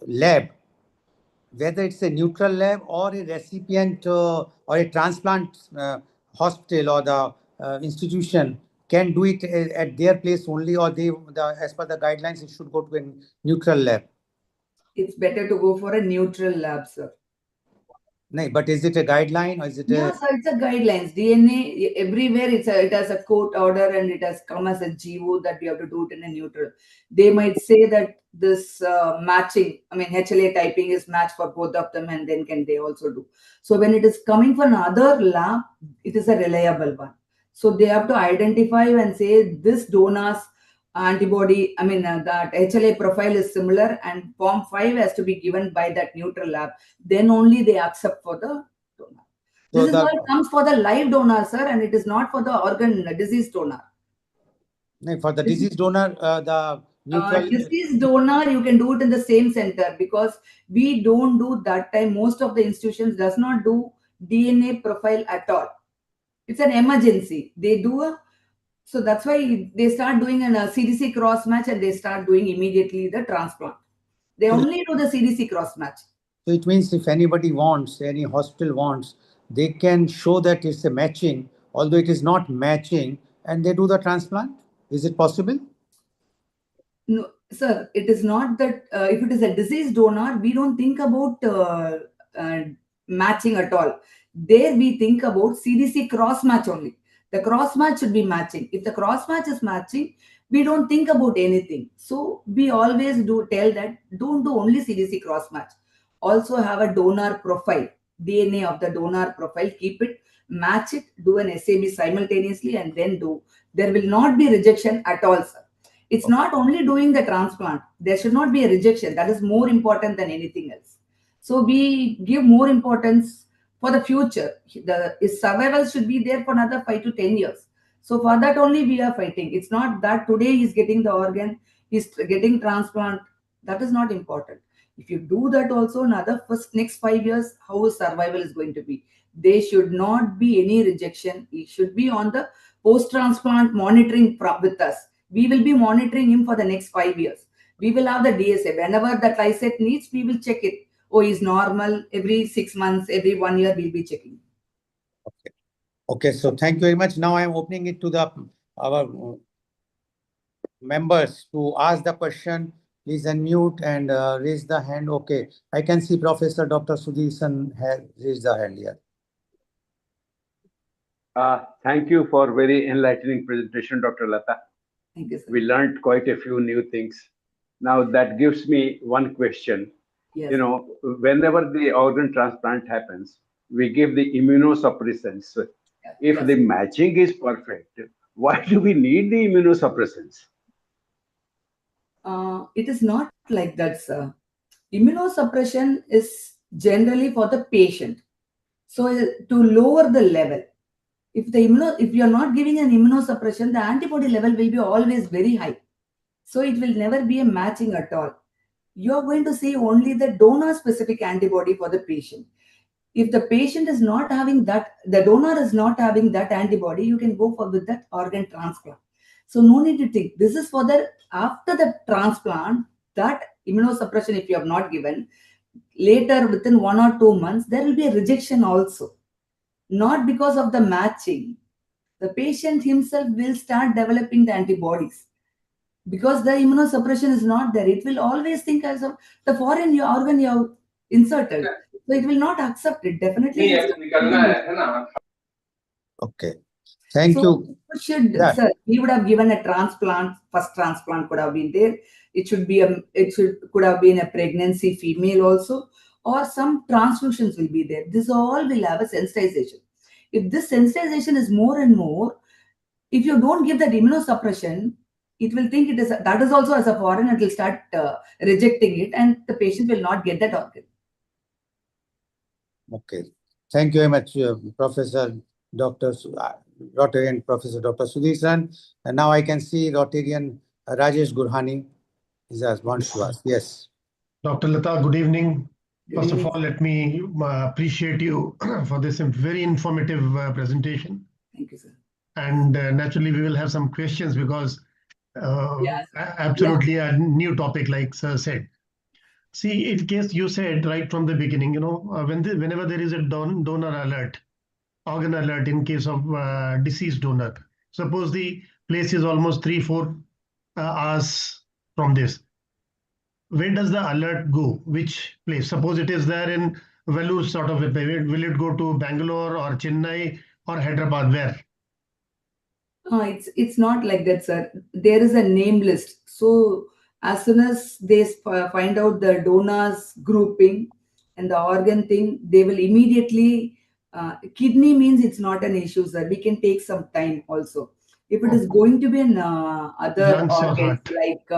lab, whether it's a neutral lab or a recipient or a transplant hospital or the institution can do it at their place only, or as per the guidelines, it should go to a neutral lab. It's better to go for a neutral lab, sir. No, but is it a guideline or is it Yeah, so it's a guidelines. DNA everywhere it has a court order and it has come as a GO that we have to do it in a neutral. They might say that this matching, I mean HLA typing is matched for both of them, and then can they also do. So when it is coming from another lab, it is a reliable one. So they have to identify and say this donor's antibody, I mean that HLA profile is similar and form 5 has to be given by that neutral lab. Then only they accept for the donor. So this is all comes for the live donor, sir, and it is not for the organ disease donor. No, for the disease donor, the neutral disease donor, you can do it in the same center because we don't do that time. Most of the institutions does not do DNA profile at all. It's an emergency. They do so that's why they start doing a CDC cross match and they start doing immediately the transplant. They only do the CDC cross match. So it means if anybody wants, any hospital wants, they can show that it's a matching, although it is not matching, and they do the transplant. Is it possible? No, sir, it is not that if it is a disease donor, we don't think about matching at all. There we think about CDC cross match only. The cross match should be matching. If the cross match is matching, we don't think about anything. So we always do tell that don't do only CDC cross match. Also have a donor profile, DNA of the donor profile, keep it, match it, do an SAB simultaneously, and then do. There will not be rejection at all, sir. It's not only doing the transplant. There should not be a rejection. That is more important than anything else. So we give more importance for the future. His survival should be there for another 5 to 10 years. So for that only we are fighting. It's not that today he's getting the organ, he's getting transplant. That is not important. If you do that also, next 5 years, how his survival is going to be. There should not be any rejection. He should be on the post-transplant monitoring with us. We will be monitoring him for the next 5 years. We will have the DSA. Whenever that lyset needs, we will check it. Oh, he's normal. Every 6 months, every 1 year, we'll be checking. Okay, so thank you very much. Now I'm opening it to our members to ask the question. Please unmute and raise the hand. Okay, I can see Professor Dr. Sudhisan has raised the hand here. Thank you for very enlightening presentation, Dr. Latha. Thank you, sir. We learned quite a few new things. Now that gives me one question. Yes. You know, whenever the organ transplant happens, we give the immunosuppressants. If Yes. the matching is perfect, why do we need the immunosuppressants? It is not like that, sir. Immunosuppression is generally for the patient. So to lower the level, if you are not giving an immunosuppression, the antibody level will be always very high. So it will never be a matching at all. You are going to see only the donor-specific antibody for the patient. If the patient is not having that, the donor is not having that antibody, you can go for with that organ transplant. So no need to think. This is for the after the transplant, that immunosuppression, if you have not given, later within 1 or 2 months, there will be a rejection also. Not because of the matching. The patient himself will start developing the antibodies. Because the immunosuppression is not there. It will always think as of the foreign organ you have inserted. So it will not accept it. Definitely. Okay. Thank you. Sir, we would have given a transplant. First transplant could have been there. It could have been a pregnancy female also, or some transfusions will be there. This all will have a sensitization. If this sensitization is more and more, if you don't give that immunosuppression, it will think it is that is also as a foreign. It will start rejecting it, and the patient will not get that organ. Okay. Thank you very much, Professor Dr. Rotarian Professor Dr. Sudhisan. And now I can see Rotarian Rajesh Gurhani wants to ask. Yes. Dr. Latha, good evening. Good First evening. of all, let me appreciate you for this very informative presentation. Thank you, sir. And naturally, we will have some questions because Yes. absolutely a new topic, like Sir said. See, in case you said right from the beginning, you know, whenever there is a donor alert, organ alert in case of deceased donor, suppose the place is almost 3-4 hours from this. Where does the alert go? Which place? Suppose it is there in Vellore sort of a way. Will it go to Bangalore or Chennai or Hyderabad? Where? It's not like that, sir. There is a name list. So as soon as they find out the donors grouping and the organ thing, they will immediately. Kidney means it's not an issue, sir. We can take some time also. If it is going to be an other Lungs or organs heart? like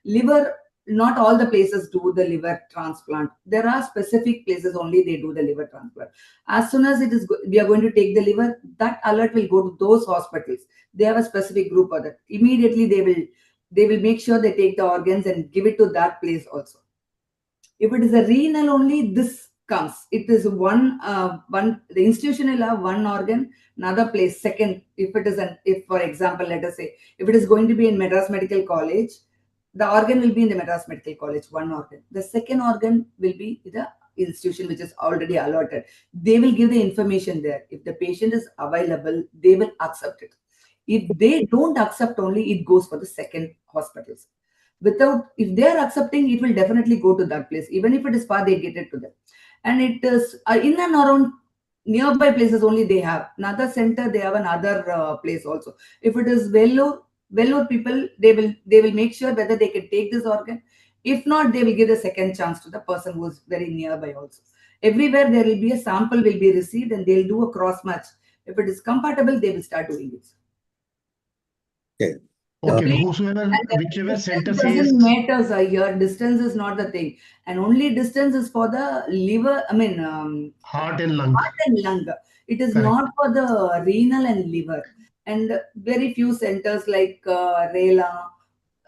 liver, not all the places do the liver transplant. There are specific places only they do the liver transplant. As soon as we are going to take the liver, that alert will go to those hospitals. They have a specific group for that. Immediately they will make sure they take the organs and give it to that place also. If it is a renal only, this comes. It is the institution will have one organ, another place second. If for example, let us say, if it is going to be in Madras Medical College, the organ will be in the Madras Medical College, one organ. The second organ will be the institution which is already alerted. They will give the information there. If the patient is available, they will accept it. If they don't accept only, it goes for the second hospitals. If they are accepting, it will definitely go to that place. Even if it is far, they get it to them. And it is in and around nearby places only they have. Another center, they have another place also. If it is Vellore people, they will make sure whether they can take this organ. If not, they will give the second chance to the person who is very nearby also. Everywhere there will be a sample will be received and they'll do a cross match. If it is compatible, they will start doing it. Okay. Okay, whichever center says. Doesn't matter here. Distance is not the thing, and only distance is for the liver. I mean, Heart and lung. Heart and lung. It is Correct. not for the renal and liver. And very few centers like Rela,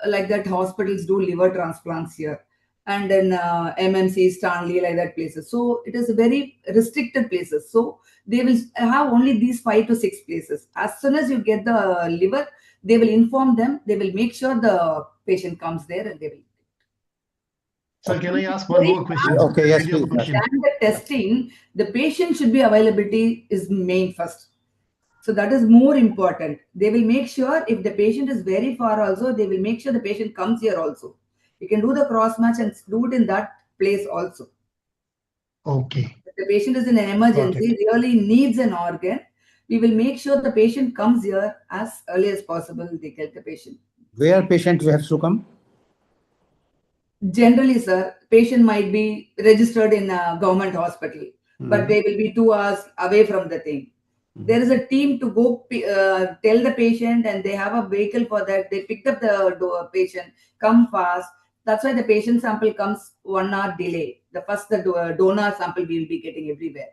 like that hospitals do liver transplants here. and then MMC, Stanley, like that places. So it is very restricted places. So they will have only these 5 to 6 places. As soon as you get the liver, they will inform them. They will make sure the patient comes there and they will. Sir, can I ask one more question? Okay, yes, I do have a please. question. Than the testing, the patient should be availability is main first. So that is more important. They will make sure if the patient is very far also, they will make sure the patient comes here also. You can do the cross match and do it in that place also. Okay. If the patient is in an emergency, really needs an organ, we will make sure the patient comes here as early as possible. They get the patient. Where patient have to come? Generally, sir, patient might be registered in a government hospital, but they will be 2 hours away from the thing. There is a team to go tell the patient, and they have a vehicle for that. They picked up the patient, come fast. That's why the patient sample comes 1 hour delay. The donor sample we will be getting everywhere.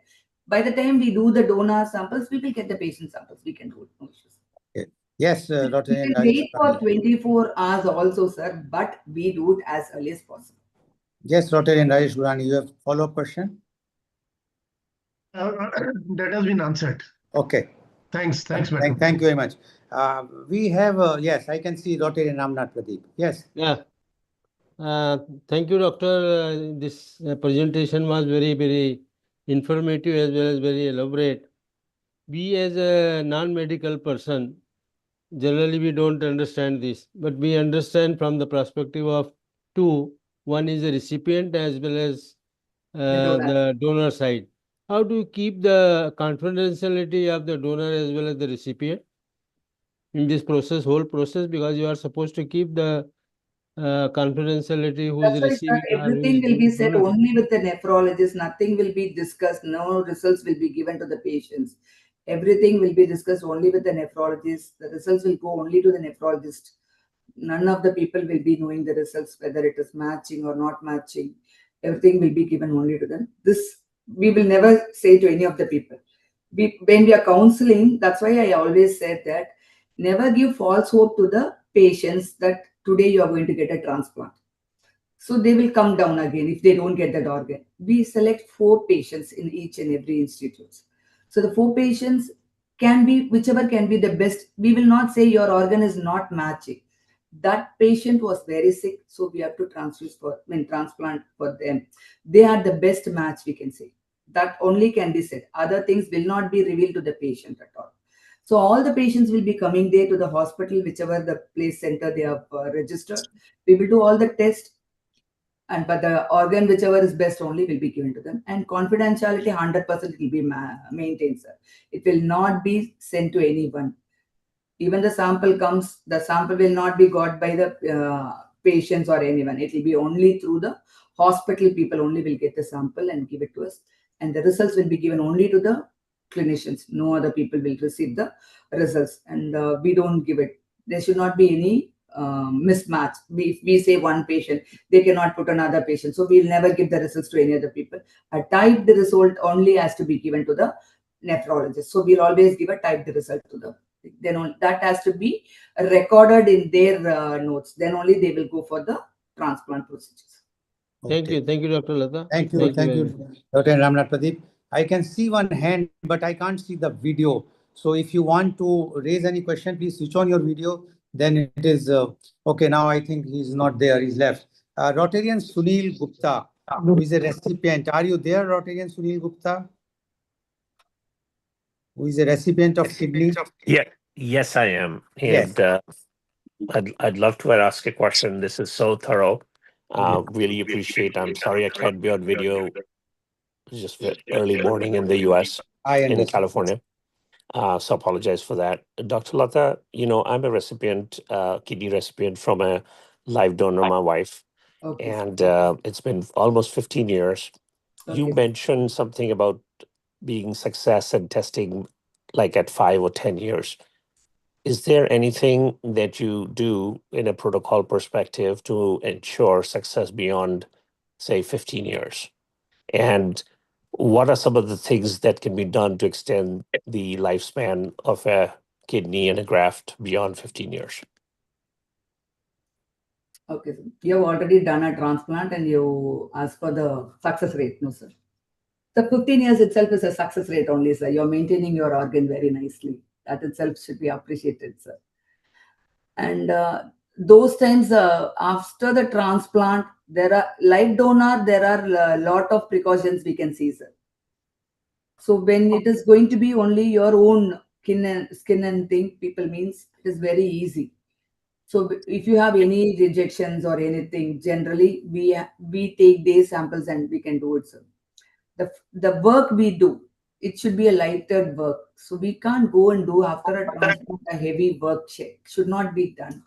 By the time we do the donor samples, we will get the patient samples. We can do it, no issues. Yes, Dr. We can wait for 24 hours also, sir, but we do it as early as possible. Yes, Dr. Rajesh Gurani, you have follow-up question? That has been answered. Okay. Thanks, madam. Thank you very much. We have, yes, I can see Dr. Ramnath Pradeep. Yes. Yeah. Thank you, doctor. This presentation was very, very informative as well as very elaborate. We as a non-medical person, generally we don't understand this, but we understand from the perspective of two. One is the recipient as well as the donor side. How do you keep the confidentiality of the donor as well as the recipient in this process, whole process, because you are supposed to keep the confidentiality who That's is why, sir, receiving or who everything is will be said donor. only with the nephrologist. Nothing will be discussed. No results will be given to the patients. Everything will be discussed only with the nephrologist. The results will go only to the nephrologist. None of the people will be knowing the results, whether it is matching or not matching. Everything will be given only to them. This we will never say to any of the people. When we are counseling, that's why I always said that never give false hope to the patients that today you are going to get a transplant. So they will come down again if they don't get that organ. We select 4 patients in each and every institute. So the 4 patients can be whichever can be the best. We will not say your organ is not matching. That patient was very sick, so we have to transplant for them. They are the best match, we can say. That only can be said. Other things will not be revealed to the patient at all. So all the patients will be coming there to the hospital, whichever the place center they have registered. We will do all the tests, and but the organ whichever is best only will be given to them. And confidentiality 100% will be maintained, sir. It will not be sent to anyone. Even the sample comes, the sample will not be got by the patients or anyone. It will be only through the hospital. People only will get the sample and give it to us, and the results will be given only to the clinicians. No other people will receive the results, and we don't give it. There should not be any mismatch. We say one patient, they cannot put another patient, so we'll never give the results to any other people. A typed result only has to be given to the nephrologist. So we'll always give a typed result to the. Then that has to be recorded in their notes. Then only they will go for the transplant procedures. Thank you, Dr. Latha. Thank you, Dr. Ramnath Pradeep. I can see one hand, but I can't see the video. So if you want to raise any question, please switch on your video. Then it is okay. Now I think he's not there. He's left. Rotarian Sunil Gupta, who is a recipient. Are you there, Rotarian Sunil Gupta? Who is a recipient of kidney? Yeah, yes, I am. And I'd love to ask a question. This is so thorough. Really appreciate. I'm sorry I can't be on video. It's just early morning in the US, in California. So apologize for that. Dr. Latha, I'm a recipient, kidney recipient from a live donor, my wife. Okay. And it's been almost 15 years. Okay. You mentioned something about being success and testing like at 5 or 10 years. Is there anything that you do in a protocol perspective to ensure success beyond, say, 15 years? And what are some of the things that can be done to extend the lifespan of a kidney and a graft beyond 15 years? Okay, sir. You have already done a transplant and you ask for the success rate. No, sir. The 15 years itself is a success rate only, sir. You're maintaining your organ very nicely. That itself should be appreciated, sir. And those times after the transplant, there are live donor, there are a lot of precautions we can see, sir. So when it is going to be only your own skin and thing, people means it is very easy. So if you have any rejections or anything, generally we take day samples and we can do it, sir. The work we do, it should be a lighter work. So we can't go and do after a transplant a heavy work check. Should not be done.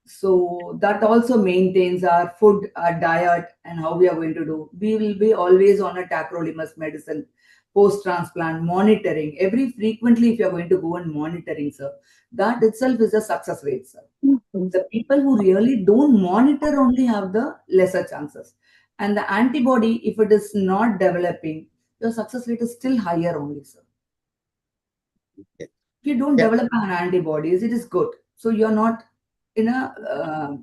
So that also maintains our food, our diet, and how we are going to do. We will be always on a tacrolimus medicine post-transplant monitoring. Every frequently, if you are going to go and monitoring, sir, that itself is a success rate, sir. The people who really don't monitor only have the lesser chances. And the antibody, if it is not developing, your success rate is still higher only, sir. If you don't develop an antibodies, it is good. So you're not in a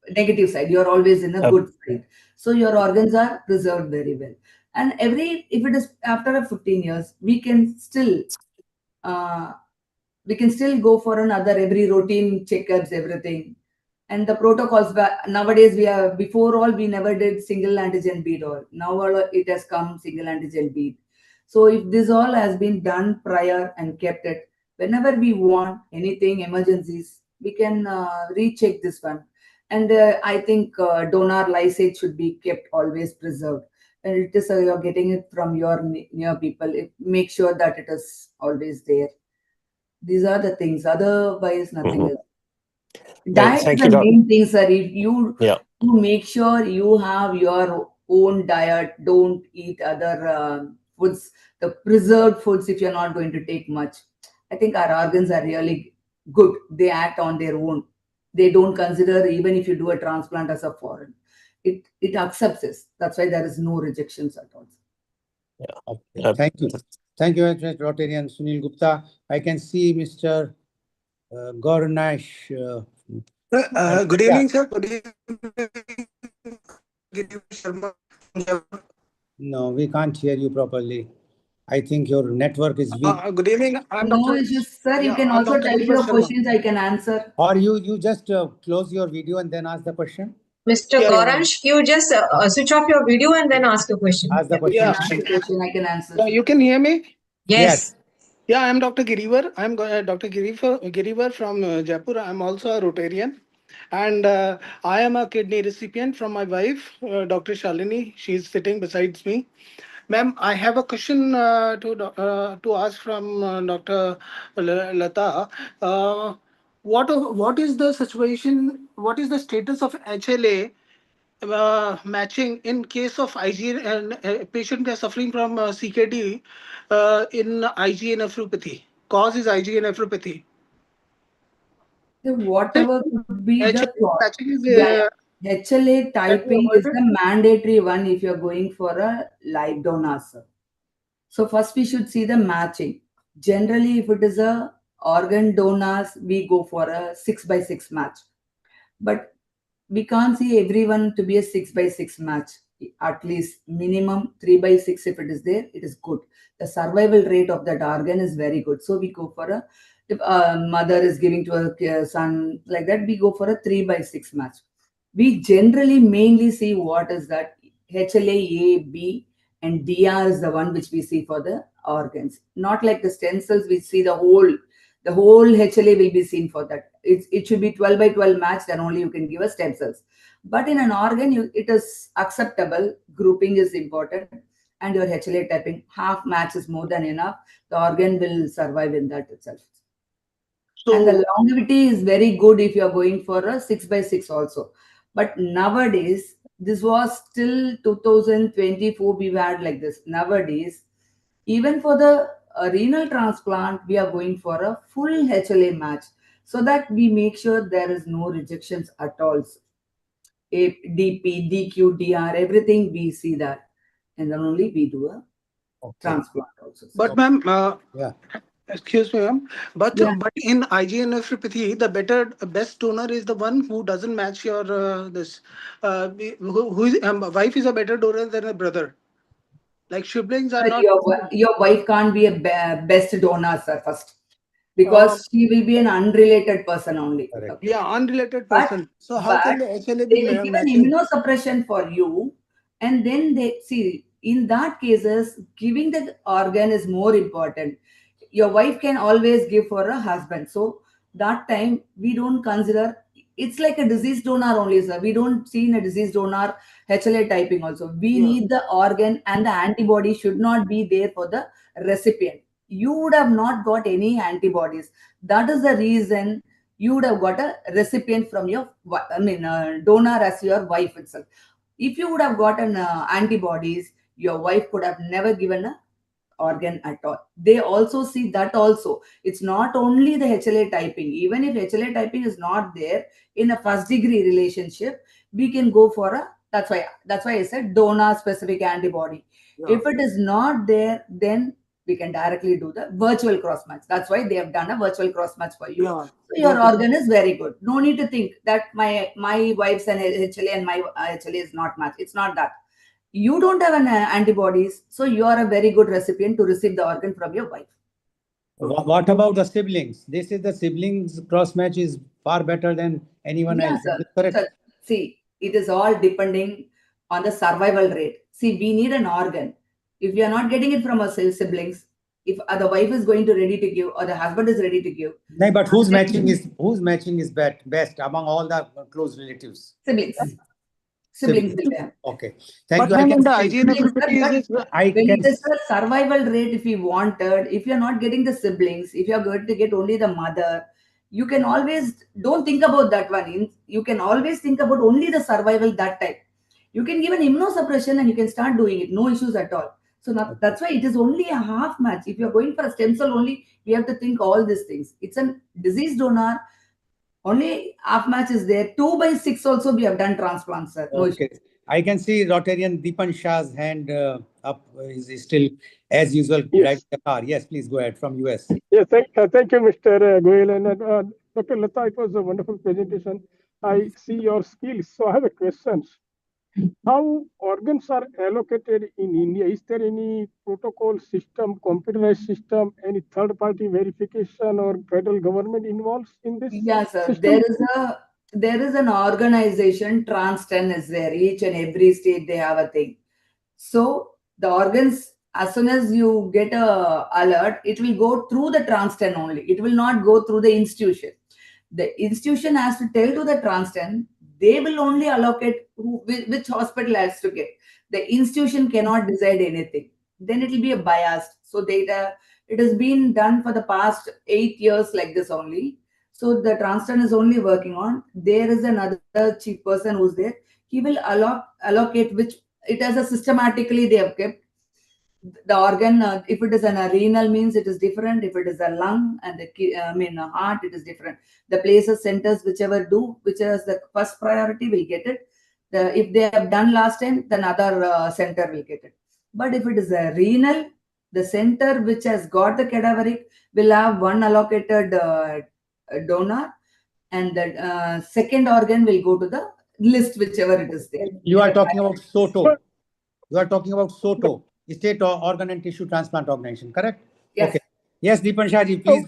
negative side. You're always in a good side. So your organs are preserved very well. And if it is after a 15 years, we can still go for another every routine checkups, everything. And the protocols nowadays before all we never did single antigen bead all. Now it has come single antigen bead. So if this all has been done prior and kept it, whenever we want anything emergencies, we can recheck this one. And I think donor lysate should be kept always preserved. And it is you're getting it from your near people. Make sure that it is always there. These are the things. Otherwise, nothing else. Diet is the main thing, sir. If you make sure you have your own diet, don't eat other foods, the preserved foods if you're not going to take much. I think our organs are really good. They act on their own. They don't consider even if you do a transplant as a foreign. It accepts this. That's why there is no rejections at all. Yeah. Thank you. Thank you, Rotarian Sunil Gupta. I can see Mr. Gaurnash. Good evening, sir. Good evening. No, we can't hear you properly. I think your network is weak. Good evening. I'm no Dr. issues, sir. You can also type your questions. I can answer. Or you just close your video and then ask the question. Mr. Gauransh, you just switch off your video and then ask your question. Ask the question. Ask the question. I can answer. You can hear me? Yes. Yeah, I'm Dr. Girivar. I'm Dr. Girivar from Jaipur. I'm also a Rotarian. And I am a kidney recipient from my wife, Dr. Shalini. She's sitting beside me. Ma'am, I have a question to ask from Dr. Latha. What is the situation? What is the status of HLA matching in case of IgA and patient is suffering from CKD in IgA nephropathy? Cause is IgA nephropathy. Whatever could be the HLA typing is the mandatory one if you're going for a live donor. So first we should see the matching. Generally, if it is a organ donors, we go for a 6x6 match. But we can't see everyone to be a 6x6 match. At least minimum 3x6 if it is there, it is good. The survival rate of that organ is very good. So we go for if a mother is giving to a son like that, we go for a 3x6 match. We generally mainly see what is that HLA A, B, and DR is the one which we see for the organs. Not like the stem cells, we see the whole HLA will be seen for that. It should be 12x12 match, then only you can give a stem cells. But in an organ, it is acceptable. Grouping is important. And your HLA typing, half match is more than enough. The organ will survive in that itself. So, and the longevity is very good if you are going for a 6x6 also. But nowadays, this was till 2024 we've had like this. Nowadays, even for the renal transplant, we are going for a full HLA match so that we make sure there is no rejections at all. DP, DQ, DR, everything we see that. And then only we do a transplant also. But ma'am, Excuse me, ma'am. But Yeah. but in IgA nephropathy, the best donor is the one who doesn't match your this. Who is wife is a better donor than a brother. Like siblings are not. Your wife can't be a best donor, sir, first, Uh, because she will be an unrelated person only. Correct. Okay. yeah, unrelated But person. So how can the SLA they be will give an matching? immunosuppression for you, and then they see in that cases giving the organ is more important. Your wife can always give for a husband, so that time we don't consider. It's like a disease donor only, sir. We don't see in a disease donor HLA typing also. We Yeah. need the organ, and the antibody should not be there for the recipient. You would have not got any antibodies. That is the reason you would have got a recipient from your donor as your wife itself. If you would have gotten antibodies, your wife could have never given a organ at all. They also see that also. It's not only the HLA typing. Even if HLA typing is not there in a first degree relationship, we can go for a, that's why I said donor specific antibody. Yeah. If it is not there, then we can directly do the virtual cross match. That's why they have done a virtual cross match for you. Yeah. So your organ is very good. No need to think that my wife's and HLA and my HLA is not matched. It's not that. You don't have an antibodies, so you are a very good recipient to receive the organ from your wife. What about the siblings? They say the siblings cross match is far better than anyone Yeah, else. sir. Is it correct? Sir, see, it is all depending on the survival rate. See, we need an organ. If we are not getting it from our siblings, if the wife is going to ready to give or the husband is ready to give, No, but whose matching is best among all the close relatives? siblings. Siblings will have. Okay, thank But you. I ma'am, can in the see, IgA nephropathy is I when can it is a survival rate, if you wanted, if you're not getting the siblings, if you're going to get only the mother, you can always don't think about that one. You can always think about only the survival that type. You can give an immunosuppression and you can start doing it, no issues at all. So that's why it is only a half match. If you're going for a stem cell only, we have to think all these things. It's a disease donor. Only half match is there. 2/6 also we have done transplants, sir. No okay. issues. I can see Rotarian Deepan Shah's hand up is still as usual driving the car. Yes, please go ahead from US. Yes, thank you, Mr. Goyal and Dr. Latha. It was a wonderful presentation. I see your skills. So I have a question. How organs are allocated in India? Is there any protocol system, computerized system, any third-party verification or federal government involved in this Yeah, sir. system? There is an organization, Trans10 is there. Each and every state they have a thing. So the organs, as soon as you get a alert, it will go through the Trans10 only. It will not go through the institution. The institution has to tell to the Trans10, they will only allocate which hospital has to get. The institution cannot decide anything. Then it will be a biased. So it has been done for the past 8 years like this only. So the Trans10 is only working on. There is another chief person who's there. He will allocate which it as a systematically they have kept the organ. If it is an renal means it is different. If it is a lung and a heart, it is different. The places centers whichever is the first priority will get it. If they have done last time, then other center will get it. But if it is a renal, the center which has got the cadaveric will have one allocated donor, and the second organ will go to the list whichever it is there. You are talking about SOTO. You are talking about SOTO, State Organ and Tissue Transplant Organization, correct? Yes. Okay. Yes, Deepan Shahji, please.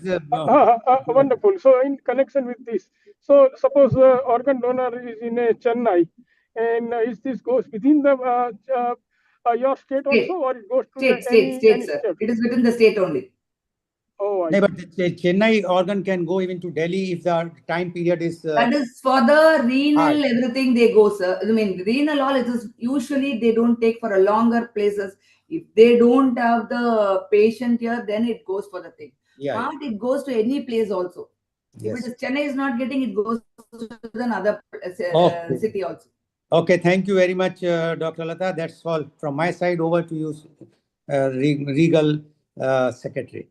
Wonderful. So in connection with this, so suppose the organ donor is in Chennai, and is this goes within the your state also, or it goes to any State, state? sir. It is within the state only. Oh, No, but the Chennai organ can go even to Delhi if the time period is. That is for the renal, everything they go, sir. I mean, renal all, it is usually they don't take for a longer places. If they don't have the patient here, then it goes for the thing. Yeah. Heart, it goes to any place also. Yes. If it is Chennai is not getting, it goes to another city also. Okay, thank you very much, Dr. Latha. That's all from my side. Over to you, Regal Secretary.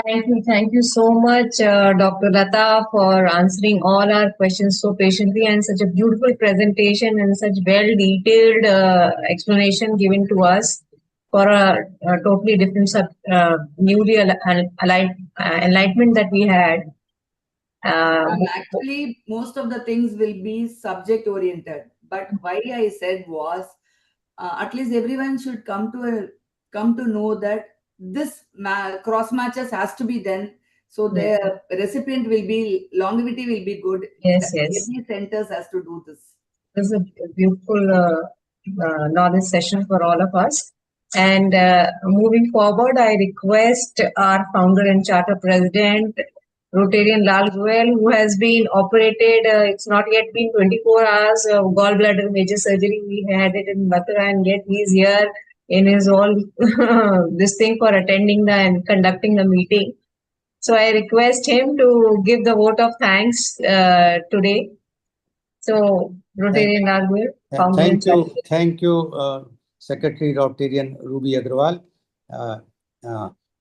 Thank you so much, Dr. Latha, for answering all our questions so patiently and such a beautiful presentation and such well-detailed explanation given to us. for a totally different newly enlightenment that we had. Actually, most of the things will be subject oriented. But why I said was, at least everyone should come to know that this cross matches has to be done. So the recipient will be longevity will be good. Yes, yes. Every centers has to do this. This is a beautiful knowledge session for all of us. And moving forward, I request our founder and charter president, Rotarian Lal Goel, who has been operated, it's not yet been 24 hours, gallbladder major surgery. We had it in Mathura, and yet he's here in his all this thing for attending and conducting the meeting. So I request him to give the vote of thanks today. So, Rotarian Lal Goel, Thank you, Secretary Rotarian Ruby Agrawal.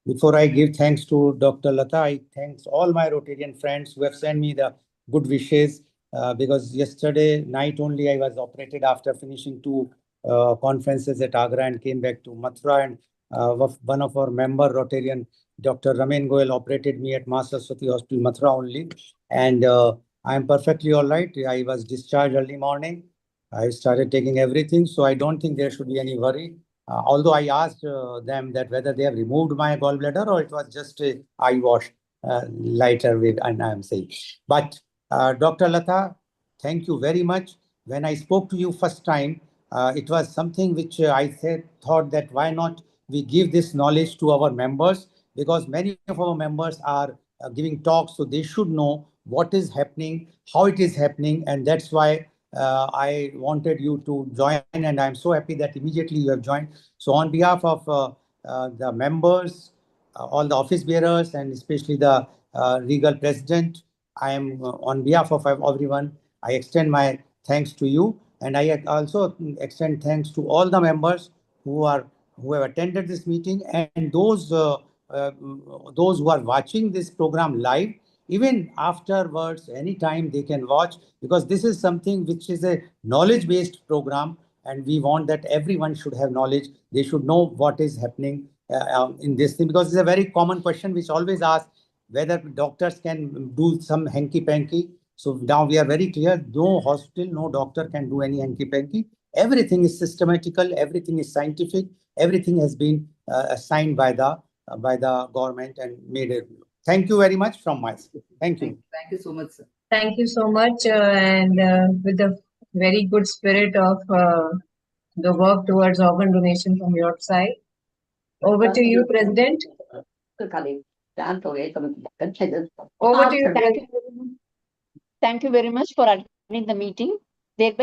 Before I give thanks to Dr. Latha, I thanks all my Rotarian friends who have sent me the good wishes, because yesterday night only I was operated after finishing 2 conferences at Agra and came back to Mathura, and one of our member Rotarian, Dr. Ramen Goel, operated me at Master Saraswati Hospital, Mathura only, and I am perfectly all right. I was discharged early morning. I started taking everything, so I don't think there should be any worry. Although I asked them that whether they have removed my gallbladder or it was just a eye wash, lighter with, and I am saying. But Dr. Latha, thank you very much. When I spoke to you first time, it was something which I thought that why not we give this knowledge to our members, because many of our members are giving talks, so they should know what is happening, how it is happening, and that's why I wanted you to join, and I'm so happy that immediately you have joined. So on behalf of the members, all the office bearers, and especially the Regal President, I am on behalf of everyone, I extend my thanks to you, and I also extend thanks to all the members who have attended this meeting, and those who are watching this program live. Even afterwards, anytime they can watch, because this is something which is a knowledge-based program, and we want that everyone should have knowledge. They should know what is happening in this thing, because it's a very common question which always asks whether doctors can do some hanky-panky. So now we are very clear, no hospital, no doctor can do any hanky-panky. Everything is systematical, everything is scientific, everything has been assigned by the government and made it. Thank you very much from my side. Thank you. Thank you so much, sir. Thank you so much, and with the very good spirit of the work towards organ donation from your side. Over to you, President. Over to you, President. Thank you very much for attending the meeting. Thereby